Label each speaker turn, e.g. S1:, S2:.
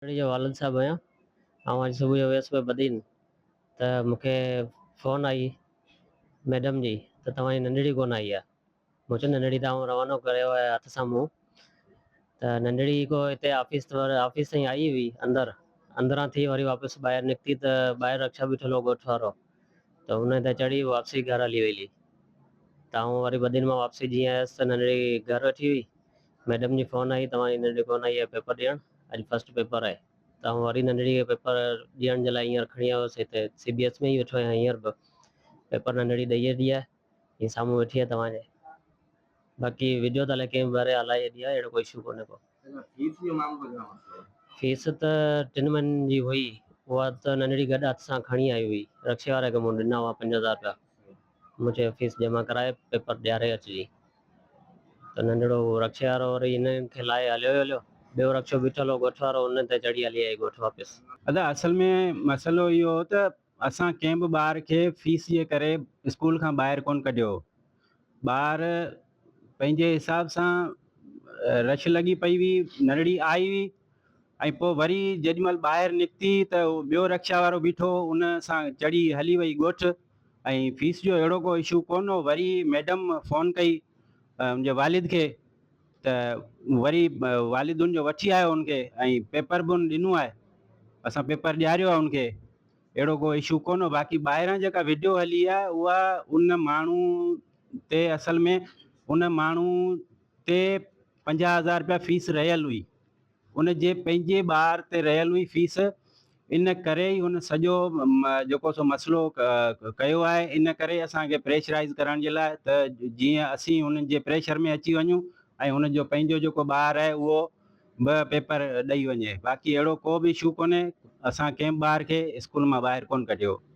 S1: जो वालिद साहब आहियां। अॼु सुबुह जो वियुसि पियो बदीन त मूंखे फ़ोन आई मैडम जी त तव्हांजी नंढड़ी कोन आई आहे। मूं चयो नंढड़ी तव्हां रवानो कयो आहे हथ सां मुंहुं। त नंढड़ी को हिते ऑफिस ताईं आई हुई अंदरां थी वरी वापसि ॿाहिरि निकिती त ॿाहिरि रक्षा बीठल हो ॻोठ वारो, त हुन ते चढ़ी वापसी घर हली वई। त आउं वरी बदीन मां वापसी जीअं आयुसि त नंढड़ी घर वेठी हुई। मैडम जी फ़ोन आई तव्हांजी नंढड़ी कोन आई आहे पेपर ॾियणु, अॼु फस्ट पेपर आहे। त आउं वरी नंढड़ी खे पेपर ॾियण जे लाइ हींअर खणी आयुसि हिते CBS में ई वेठो आहियां हींअर बि। पेपर नंढड़ी ॾेई वेठी आहे, हीअं साम्हूं वेठी आहे तव्हांजे। बाक़ी वीडियो त अलाए कंहिं ॿाहिरि हलाई वेठी आहे, अहिड़ो कोई इशू कोन्हे को। फीस त 3 महीननि जी हुई, उहा त नंढड़ी गॾु हथ सां खणी आई हुई। रक्शे वारे खे मूं ॾिना हुआ 5000 रुपया। मूं चयो फीस जमा कराए पेपर ॾियारे अचिजी। त नंढड़ो रक्शे वारो वरी हिननि खे लाहे हलियो, ॿियो रक्शो बीठल हो ॻोठ वारो, हुन ते चढ़ी हली आई ॻोठ वापसि।
S2: अदा असल में मसइलो इहो हो त असां कंहिं बि ॿार खे फीस जे करे स्कूल खां ॿाहिरि कोन कढियो। ॿार पंहिंजे हिसाब सां रश लॻी पई हुई, नंढड़ी आई हुई ऐं पोइ वरी जेॾीमहिल ॿाहिरि निकिती त ॿियो रक्षा वारो बीठो, उन सां चढ़ी हली वई ॻोठ। ऐं फीस जो अहिड़ो को इशू कोन हो। वरी मैडम फ़ोन कई मुंहिंजे वालिद खे, त वरी वालिद उनजो वठी आयो उनखे ऐं पेपर बि उन ॾिनो आहे। असां पेपर ॾियारियो आहे उनखे, अहिड़ो को इशू कोन हो। बाक़ी ॿाहिरां जेका वीडियो हली आहे उहा उन माण्हू ते असल में उन माण्हू ते 50,000 रुपया फीस रहियल हुई। उन जे पंहिंजे ॿार ते रहियल हुई फीस। इन करे ई हुन सॼो जेको सो मसइलो कयो आहे। इन करे असांखे प्रेशराइज़ करण जे लाइ त जीअं असीं उन्हनि जे प्रेशर में अची वञूं ऐं हुनजो पंहिंजो जेको ॿारु आहे उहो ॿ पेपर ॾेई वञे। बाक़ी अहिड़ो को बि इशू कोन्हे। असां कंहिं ॿार खे स्कूल मां ॿाहिरि कोन कढियो।